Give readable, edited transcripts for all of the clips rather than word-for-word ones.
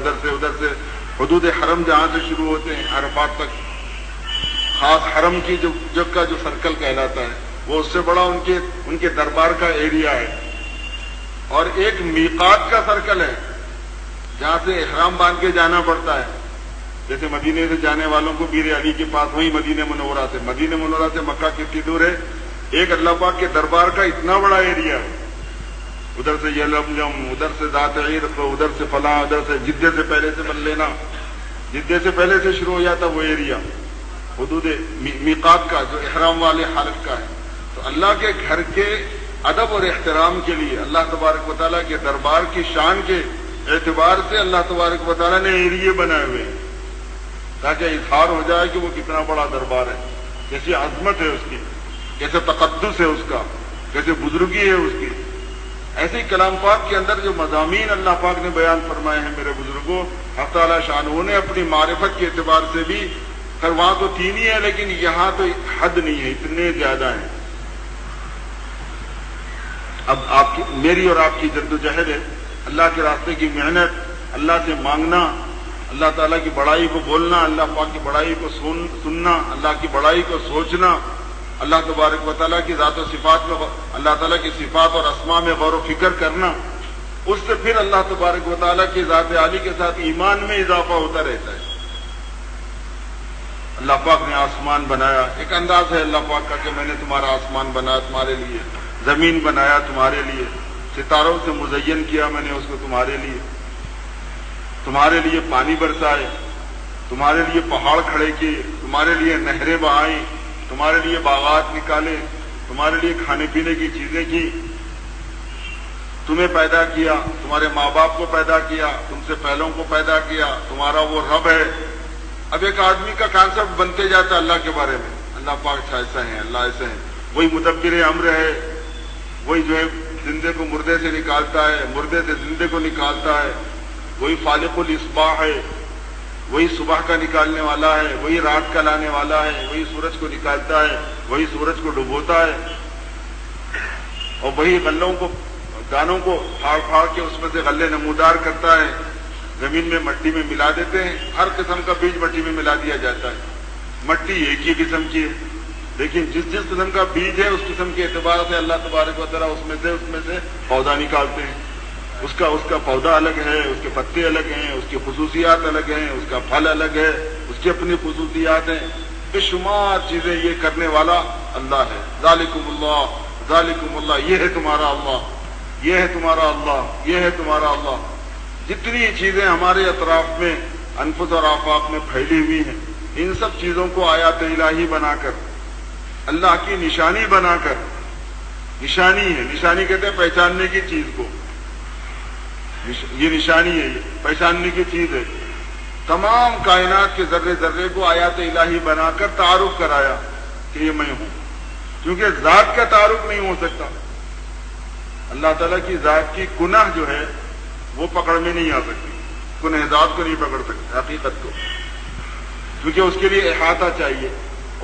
ادھر سے حدود حرم جہاں سے شروع ہوتے ہیں عرفات تک، خاص حرم کی جو سرکل کہلاتا ہے وہ اس سے بڑا ان کے دربار کا ایریا ہے، اور ایک میقات کا سرکل ہے جہاں سے احرام باندھ کے جانا پڑتا ہے. جیسے مدینے سے جانے والوں کو بیر علی کے پاس، وہیں مدینہ منورہ سے مکہ کتنی دور ہے؟ ایک اللہ پاک کے دربار کا اتنا بڑا ایریا ہے. ادھر سے یلملم، ادھر سے ذات عرق، ادھر سے فلاں، ادھر سے جدے سے پہلے سے بن لینا، جدے سے پہلے سے شروع ہو جاتا وہ ایریا حدود میقات کا جو احرام والے حالت کا ہے. تو اللہ کے گھر کے ادب اور احترام کے لیے اللہ تبارک و تعالیٰ کے دربار کی شان کے اعتبار سے اللہ تبارک و تعالیٰ نے ایریے بنائے ہوئے ہیں تاکہ اظہار ہو جائے کہ وہ کتنا بڑا دربار ہے، کیسی عظمت ہے اس کی، کیسے تقدس ہے اس کا، کیسے بزرگی ہے اس کی. ایسے ہی کلام پاک کے اندر جو مضامین اللہ پاک نے بیان فرمائے ہیں میرے بزرگوں، حق تعالیٰ شانہ نے اپنی معرفت کے اعتبار سے بھی، خیر وہاں تو تین ہی ہے لیکن یہاں تو حد نہیں ہے، اتنے زیادہ ہیں. اب میری اور آپ کی جدوجہد ہے، اللہ کے راستے کی محنت، اللہ سے مانگنا، اللہ تعالیٰ کی بڑائی کو بولنا، اللہ پاک کی بڑائی کو سننا، اللہ کی بڑائی کو سوچنا، اللہ تبارک و تعالیٰ کی ذات و صفات میں، اللہ تعالیٰ کی صفات اور اسماء میں غور و فکر کرنا، اس سے پھر اللہ تبارک و تعالیٰ کی ذات عالی کے ساتھ ایمان میں اضافہ ہوتا رہتا ہے. اللہ پاک نے آسمان بنایا، ایک انداز ہے اللہ پاک کا کہ میں نے تمہارا آسمان بنایا تمہارے لیے، زمین بنایا تمہارے لیے، ستاروں سے مزین کیا میں نے اس کو تمہارے لیے پانی برسائے، تمہارے لیے پہاڑ کھڑے کیے، تمہارے لیے نہریں بہائیں، تمہارے لیے باغات نکالے، تمہارے لیے کھانے پینے کی چیزیں کی، تمہیں پیدا کیا، تمہارے ماں باپ کو پیدا کیا، تم سے پہلوں کو پیدا کیا، تمہارا وہ رب ہے. اب ایک آدمی کا کانسیپٹ بنتے جاتا ہے اللہ کے بارے میں، اللہ پاک ایسا ہے، اللہ ایسے ہیں، وہی مدبر امر ہے، وہی جو ہے زندے کو مردے سے نکالتا ہے، مردے سے زندے کو نکالتا ہے، وہی فالق الاصباح ہے، وہی صبح کا نکالنے والا ہے، وہی رات کا لانے والا ہے، وہی سورج کو نکالتا ہے، وہی سورج کو ڈبوتا ہے، اور وہی غلوں کو، دانوں کو پھاڑ پھاڑ کے اس میں سے غلے نمودار کرتا ہے، زمین میں مٹی میں ملا دیتے ہیں، ہر قسم کا بیج مٹی میں ملا دیا جاتا ہے. مٹی ایک ہی قسم کی ہے لیکن جس قسم کا بیج ہے اس قسم کے اعتبار سے اللہ تبارک و تعالیٰ اس میں سے پودا نکالتے ہیں. اس کا پودا الگ ہے، اس کے پتے الگ ہیں، اس کی خصوصیات الگ ہیں، اس کا پھل الگ ہے، اس کی اپنی خصوصیات ہیں، بے شمار چیزیں یہ کرنے والا اللہ ہے. ذالکم اللہ، یہ ہے تمہارا اللہ، یہ ہے تمہارا اللہ، یہ ہے تمہارا اللہ. جتنی چیزیں ہمارے اطراف میں انفس اور آفاق میں پھیلی ہوئی ہیں، ان سب چیزوں کو آیات الہی بنا کر، اللہ کی نشانی بنا کر، نشانی ہے، نشانی کہتے ہیں پہچاننے کی چیز کو، یہ نشانی ہے، یہ پہچاننے کی چیز ہے. تمام کائنات کے ذرے ذرے کو آیات الہی بنا کر تعارف کرایا کہ یہ میں ہوں، کیونکہ ذات کا تعارف نہیں ہو سکتا. اللہ تعالیٰ کی ذات کی کنہ جو ہے وہ پکڑ میں نہیں آ سکتی، کنہ ذات کو نہیں پکڑ سکتی حقیقت کو، کیونکہ اس کے لیے احاطہ چاہیے.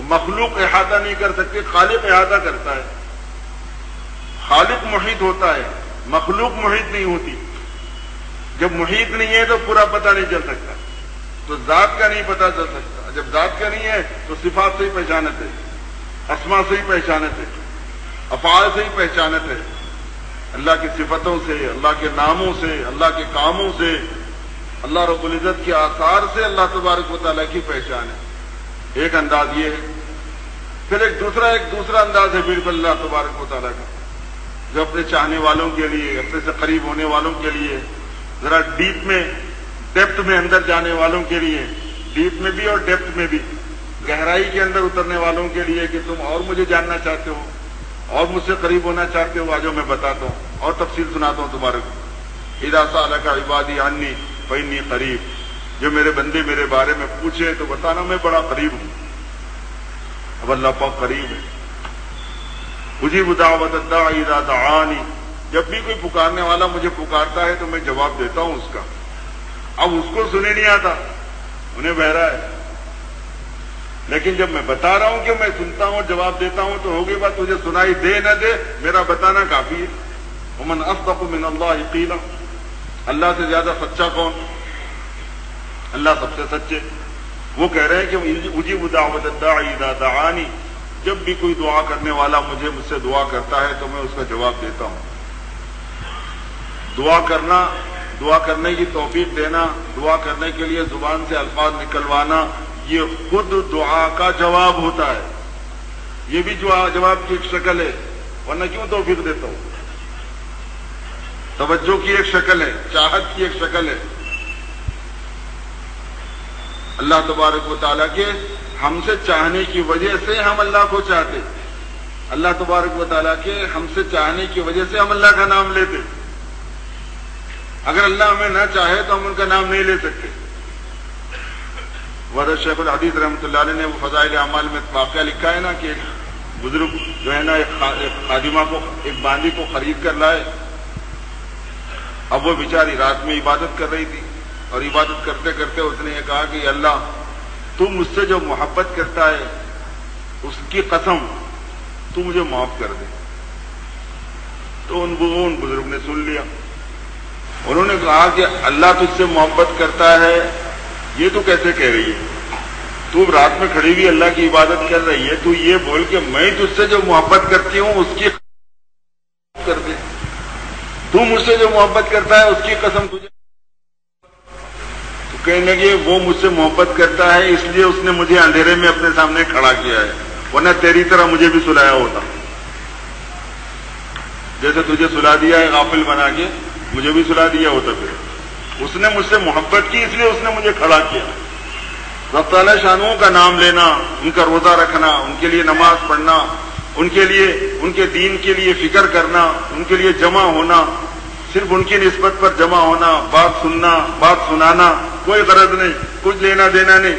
مخلوق احاطہ نہیں کر سکتی، خالق احاطہ کرتا ہے. خالق محیط ہوتا ہے، مخلوق محیط نہیں ہوتی. جب محیط نہیں ہے تو پورا پتہ نہیں چل سکتا، تو ذات کا نہیں پتہ چل سکتا. جب ذات کا نہیں ہے تو صفات سے ہی پہچانت ہے، اسماء سے ہی پہچانت ہے، افعال سے ہی پہچانت ہے. اللہ کی صفتوں سے، اللہ کے ناموں سے، اللہ کے کاموں سے، اللہ رب العزت کے آثار سے اللہ تبارک و تعالیٰ کی پہچان ہے. ایک انداز یہ ہے. پھر ایک دوسرا انداز ہے بالکل اللہ تبارک و تعالیٰ کا، جو اپنے چاہنے والوں کے لیے، اپنے سے قریب ہونے والوں کے لیے، ذرا ڈیپ میں، ڈیپتھ میں اندر جانے والوں کے لیے، ڈیپ میں بھی اور ڈیپتھ میں بھی، گہرائی کے اندر اترنے والوں کے لیے کہ تم اور مجھے جاننا چاہتے ہو اور مجھ سے قریب ہونا چاہتے ہو، آجو میں بتاتا ہوں اور تفصیل سناتا ہوں تمہارے کو. اذا سألک عبادی عنی فإنی قریب، جو میرے بندے میرے بارے میں پوچھے تو بتانا میں بڑا قریب ہوں. اب اللہ پاک قریب ہے. اجیب دعوت الداعی اذا دعانی، جب بھی کوئی پکارنے والا مجھے پکارتا ہے تو میں جواب دیتا ہوں اس کا. اب اس کو سنے نہیں آتا، انہیں بہرا ہے، لیکن جب میں بتا رہا ہوں کہ میں سنتا ہوں، جواب دیتا ہوں، تو ہوگی بات تجھے سنائی دے نہ دے میرا بتانا کافی ہے. ومن اصدق من اللہ قیلا، اللہ سے زیادہ سچا کون؟ اللہ سب سے سچے. وہ کہہ رہے ہیں کہ اجیب دعوت الداعی اذا دعانی، جب بھی کوئی دعا کرنے والا مجھ سے دعا کرتا ہے تو میں اس کا جواب دیتا ہوں. دعا کرنا، دعا کرنے کی توفیق دینا، دعا کرنے کے لیے زبان سے الفاظ نکلوانا، یہ خود دعا کا جواب ہوتا ہے. یہ بھی جواب کی ایک شکل ہے، ورنہ کیوں توفیق دیتا ہوں؟ توجہ کی ایک شکل ہے، چاہت کی ایک شکل ہے. اللہ تبارک و تعالیٰ کے ہم سے چاہنے کی وجہ سے ہم اللہ کو چاہتے. اللہ تبارک و تعالیٰ کے ہم سے چاہنے کی وجہ سے ہم اللہ کا نام لیتے. اگر اللہ ہمیں نہ چاہے تو ہم ان کا نام نہیں لے سکتے. حضرت شیخ الحدیث رحمۃ اللہ علیہ نے وہ فضائل اعمال میں واقعہ لکھا ہے نا کہ ایک بزرگ جو ہے نا ایک خادمہ کو، ایک باندی کو خرید کر لائے. اب وہ بیچاری رات میں عبادت کر رہی تھی، اور عبادت کرتے کرتے اس نے یہ کہا کہ اللہ تو مجھ سے جو محبت کرتا ہے اس کی قسم تو مجھے معاف کر دے. تو ان بزرگ نے سن لیا. انہوں نے کہا کہ اللہ تجھ سے محبت کرتا ہے یہ تو کیسے کہہ رہی ہے؟ تو رات میں کھڑی ہوئی اللہ کی عبادت کر رہی ہے، تو یہ بول کہ میں تجھ سے جو محبت کرتی ہوں اس کی قسم کر دے. تو مجھ سے جو محبت کرتا ہے اس کی قسم تجھے. تو کہنے لگے وہ مجھ سے محبت کرتا ہے اس لیے اس نے مجھے اندھیرے میں اپنے سامنے کھڑا کیا ہے، ورنہ تیری طرح مجھے بھی سلایا ہوتا. جیسے تجھے سلا دیا ہے غافل بنا کے، مجھے بھی سلا دیا ہوتا. پھر اس نے مجھ سے محبت کی اس لیے اس نے مجھے کھڑا کیا. رب تعالیٰ شانوں کا نام لینا، ان کا روزہ رکھنا، ان کے لیے نماز پڑھنا، ان کے لیے، ان کے دین کے لیے فکر کرنا، ان کے لیے جمع ہونا، صرف ان کی نسبت پر جمع ہونا، بات سننا، بات سنانا، کوئی غرض نہیں، کچھ لینا دینا نہیں.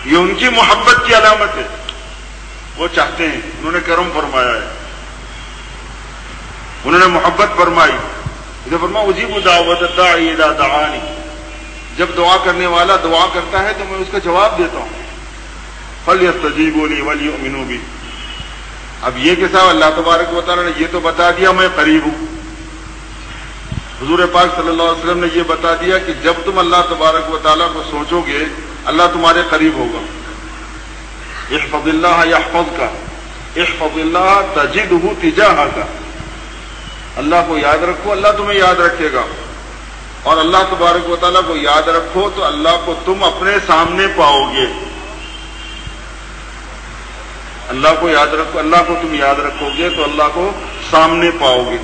یہ ان کی محبت کی علامت ہے. وہ چاہتے ہیں، انہوں نے کرم فرمایا ہے، انہوں نے محبت فرمائی. اسے فرمایا اجیب دعوت الداعی اذا دعانی، جب دعا کرنے والا دعا کرتا ہے تو میں اس کا جواب دیتا ہوں. فلیستجیبوا لی ولیؤمنوا بی. اب یہ کہ صاحب اللہ تبارک و تعالیٰ نے یہ تو بتا دیا میں قریب ہوں. حضور پاک صلی اللہ علیہ وسلم نے یہ بتا دیا کہ جب تم اللہ تبارک و تعالیٰ کو سوچو گے اللہ تمہارے قریب ہوگا. احفظ اللہ یحفظک، احفظ اللہ تجدہ تجاہک. اللہ کو یاد رکھو، اللہ تمہیں یاد رکھے گا. اور اللہ تبارک و تعالیٰ کو یاد رکھو تو اللہ کو تم اپنے سامنے پاؤ گے. اللہ کو یاد رکھو، اللہ کو تم یاد رکھو گے تو اللہ کو سامنے پاؤ گے.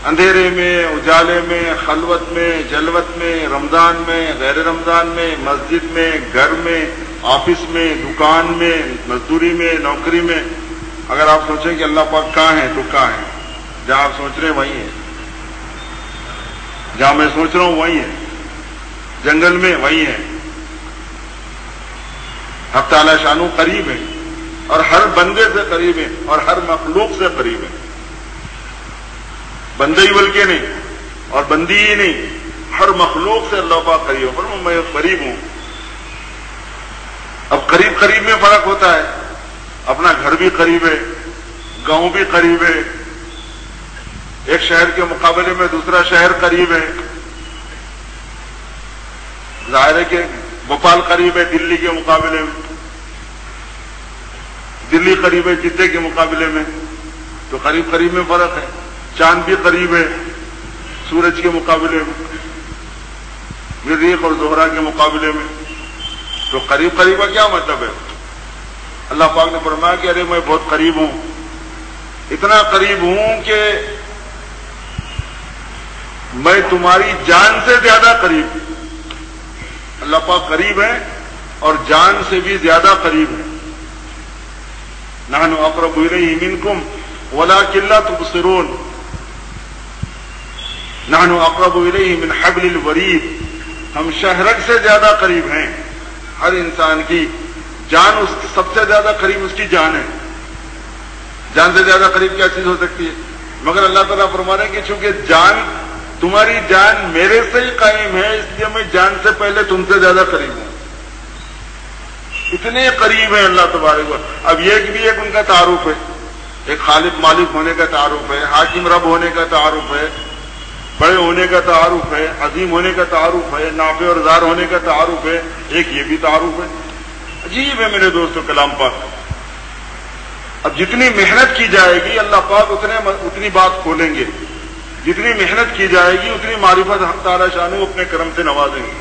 اندھیرے میں، اجالے میں، خلوت میں، جلوت میں، رمضان میں، غیر رمضان میں، مسجد میں، گھر میں، آفس میں، دکان میں، مزدوری میں، نوکری میں. اگر آپ سوچیں کہ اللہ پاک کہاں ہے تو کہاں ہے؟ جہاں آپ سوچ رہے ہیں وہیں ہے، جہاں میں سوچ رہا ہوں وہیں ہے، جنگل میں وہیں ہے. حق تعالی شانو قریب ہے، اور ہر بندے سے قریب ہے، اور ہر مخلوق سے قریب ہے. بندے ہی بلکہ نہیں، اور بندی ہی نہیں، ہر مخلوق سے اللہ پاک قریب ہے. پر میں قریب ہوں. اب قریب قریب میں فرق ہوتا ہے. اپنا گھر بھی قریب ہے، گاؤں بھی قریب ہے، ایک شہر کے مقابلے میں دوسرا شہر قریب ہے. ظاہر ہے کہ بھوپال قریب ہے دلی کے مقابلے میں، دلی قریب ہے جدہ کے مقابلے میں، تو قریب قریب میں فرق ہے. چاند بھی قریب ہے سورج کے مقابلے میں، مریخ اور زہرہ کے مقابلے میں. تو قریب قریب کا کیا مطلب ہے؟ اللہ پاک نے فرمایا کہ ارے میں بہت قریب ہوں، اتنا قریب ہوں کہ میں تمہاری جان سے زیادہ قریب ہوں. اللہ پاک قریب ہے اور جان سے بھی زیادہ قریب ہے. نحن اقرب الیہ منکم ولکن لا تبصرون. نحن اقرب الیہ من حبل الورید. ہم شہرک سے زیادہ قریب ہیں. ہر انسان کی جان اس سب سے زیادہ قریب اس کی جان ہے. جان سے زیادہ قریب کیا چیز ہو سکتی ہے؟ مگر اللہ تعالیٰ فرما رہے ہیں کہ چونکہ جان، تمہاری جان میرے سے ہی قائم ہے، اس لیے میں جان سے پہلے تم سے زیادہ قریب ہوں. اتنے قریب ہیں اللہ تبارک و تعالیٰ. اب یہ بھی ایک ان کا تعارف ہے، ایک خالق مالک ہونے کا تعارف ہے، حاکم رب ہونے کا تعارف ہے، بڑے ہونے کا تعارف ہے، عظیم ہونے کا تعارف ہے، نافع اور زار ہونے کا تعارف ہے، ایک یہ بھی تعارف ہے۔ عجیب ہے میرے دوستو کلام پاک۔ اب جتنی محنت کی جائے گی اللہ پاک اتنی بات کھولیں گے، جتنی محنت کی جائے گی اتنی معرفت حق تعالی شانہ اپنے کرم سے نوازیں گے،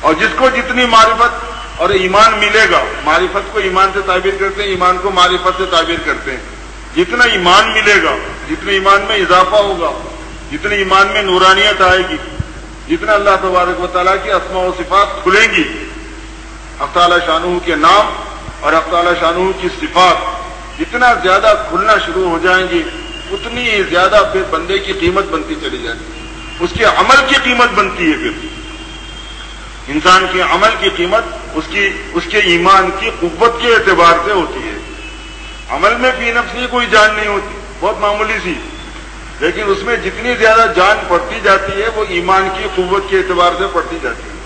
اور جس کو جتنی معرفت اور ایمان ملے گا، معرفت کو ایمان سے تعبیر کرتے ہیں، ایمان کو معرفت سے تعبیر کرتے ہیں، جتنا ایمان ملے گا، جتنے ایمان میں اضافہ ہوگا، جتنے ایمان میں نورانیت آئے گی، جتنا اللہ تبارک و تعالیٰ کی اسماء و صفات کھلیں گی، حق تعالی شانہ کے نام اور حق تعالی شانہ کی صفات جتنا زیادہ کھلنا شروع ہو جائیں گی، اتنی زیادہ پھر بندے کی قیمت بنتی چلی جاتی ہے، اس کے عمل کی قیمت بنتی ہے۔ پھر انسان کے عمل کی قیمت اس کے ایمان کی قوت کے اعتبار سے ہوتی ہے۔ عمل میں فی نفسی کوئی جان نہیں ہوتی، بہت معمولی سی، لیکن اس میں جتنی زیادہ جان پڑتی جاتی ہے وہ ایمان کی قوت کے اعتبار سے پڑتی جاتی ہے۔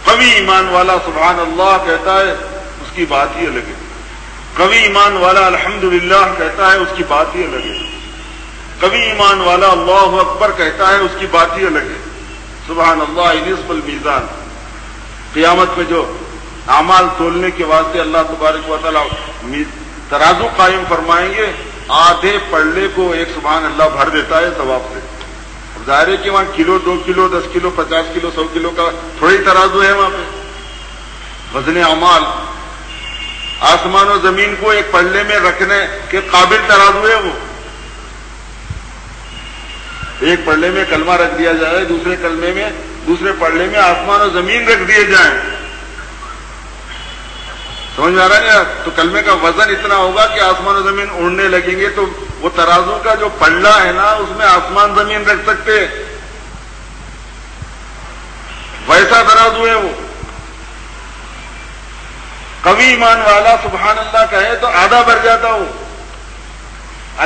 قوی ایمان والا سبحان اللہ کہتا ہے، اس کی بات ہی الگ ہے۔ قوی ایمان والا الحمدللہ کہتا ہے، اس کی بات ہی الگ ہے۔ قوی ایمان والا اللہ اکبر کہتا ہے، اس کی بات ہی الگ ہے۔ سبحان اللہ نصف المیزان، قیامت میں جو اعمال تولنے کے واسطے اللہ تبارک و تعالیٰ ترازو قائم فرمائیں گے، آدھے پلڑے کو ایک سبحان اللہ بھر دیتا ہے ثواب سے۔ اب ظاہر ہے کہ وہاں کلو 2 کلو 10 کلو 50 کلو 100 کلو کا تھوڑی ترازو ہے، وہاں پہ وزن اعمال آسمان و زمین کو ایک پلڑے میں رکھنے کے قابل ترازو ہے۔ وہ ایک پلڑے میں کلمہ رکھ دیا جائے، دوسرے پلڑے میں آسمان و زمین رکھ دیے جائیں، سمجھ میں آ رہا ہے نا؟ تو کلمے کا وزن اتنا ہوگا کہ آسمان و زمین اڑنے لگیں گے، تو وہ ترازو کا جو پلڑا ہے نا، اس میں آسمان زمین رکھ سکتے، ویسا ترازو ہے وہ۔ قوی ایمان والا سبحان اللہ کہے تو آدھا بھر جاتا ہو،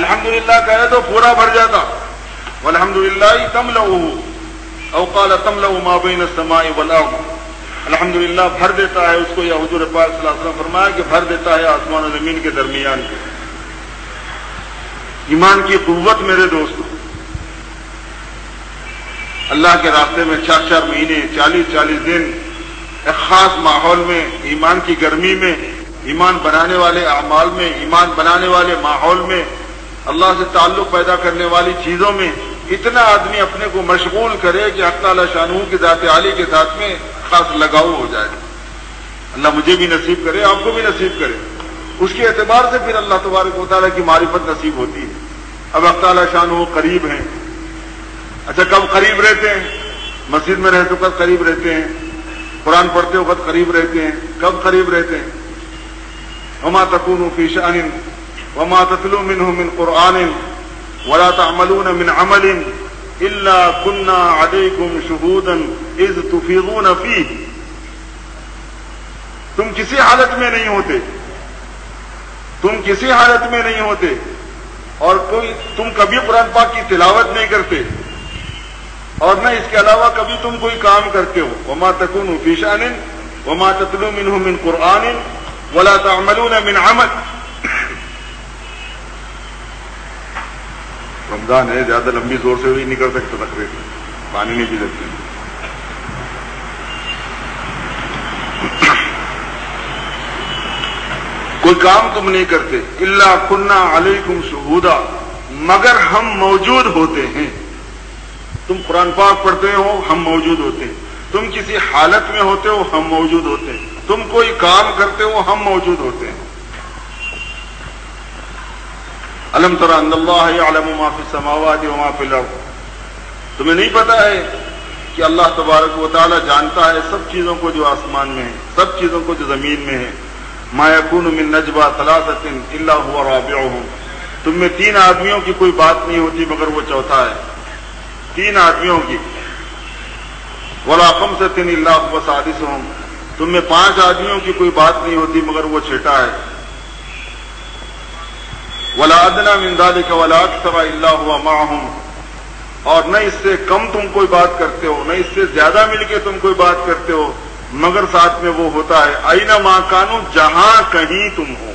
الحمدللہ کہے تو پورا بھر جاتا، والحمدللہ تملأ او قال تملأ ما بین السماء والارض، الحمدللہ بھر دیتا ہے اس کو، یا حضور پاک صلی اللہ علیہ وسلم فرمایا کہ بھر دیتا ہے آسمان و زمین کے درمیان کے۔ ایمان کی قوت میرے دوستو، اللہ کے راستے میں 4 مہینے 40 دن ایک خاص ماحول میں، ایمان کی گرمی میں، ایمان بنانے والے اعمال میں، ایمان بنانے والے ماحول میں، اللہ سے تعلق پیدا کرنے والی چیزوں میں اتنا آدمی اپنے کو مشغول کرے کہ حق تعالی شانہ کی ذات عالی کے ساتھ میں خاص لگاؤ ہو جائے۔ اللہ مجھے بھی نصیب کرے، آپ کو بھی نصیب کرے۔ اس کے اعتبار سے پھر اللہ تبارک و تعالیٰ کی معرفت نصیب ہوتی ہے۔ اب حق تعالی شانہ قریب ہیں۔ اچھا کب قریب رہتے ہیں؟ مسجد میں رہتے وقت قریب رہتے ہیں، قرآن پڑھتے وقت قریب رہتے ہیں۔ کب قریب رہتے ہیں؟ وما تكونوا في شأن وما تتلو منه من قرآن ولا تعملون من عمل إلا كنا عليكم شهودا إذ تفيضون فيه۔ تم کسی حالت میں نہیں ہوتے، اور تم کبھی قرآن پاک کی تلاوت نہیں کرتے، اور نہ اس کے علاوہ کبھی تم کوئی کام کرتے ہو۔ وما تكونوا في شأن وما تتلو منه من قرآن ولا تعملون من عمل۔ رمضان ہے، زیادہ لمبی زور سے بھی نہیں کر سکتے تقریر، پانی نہیں پی سکتے۔ کوئی کام تم نہیں کرتے، الا کنا علیکم شہودا، مگر ہم موجود ہوتے ہیں۔ تم قرآن پاک پڑھتے ہو، ہم موجود ہوتے ہیں۔ تم کسی حالت میں ہوتے ہو، ہم موجود ہوتے ہیں۔ تم کوئی کام کرتے ہو، ہم موجود ہوتے ہیں۔ الم تر ان اللہ یعلم ما فی السماوات وما فی الارض، تمہیں نہیں پتا ہے کہ اللہ تبارک و تعالی جانتا ہے سب چیزوں کو جو آسمان میں ہے، سب چیزوں کو جو زمین میں ہے۔ ما یکون من نجوى ثلاثة الا هو رابعهم، تم میں 3 آدمیوں کی کوئی بات نہیں ہوتی مگر وہ چوتھا ہے، 3 آدمیوں کی۔ ولا خمسة الا هو سادسهم، تم میں 5 آدمیوں کی کوئی بات نہیں ہوتی مگر وہ چھٹا ہے۔ ولا ادنى من ذلك ولا اكثر الا هو معهم، اور نہ اس سے کم تم کوئی بات کرتے ہو، نہ اس سے زیادہ مل کے تم کوئی بات کرتے ہو، مگر ساتھ میں وہ ہوتا ہے۔ اینما کانوا، جہاں کہیں تم ہو۔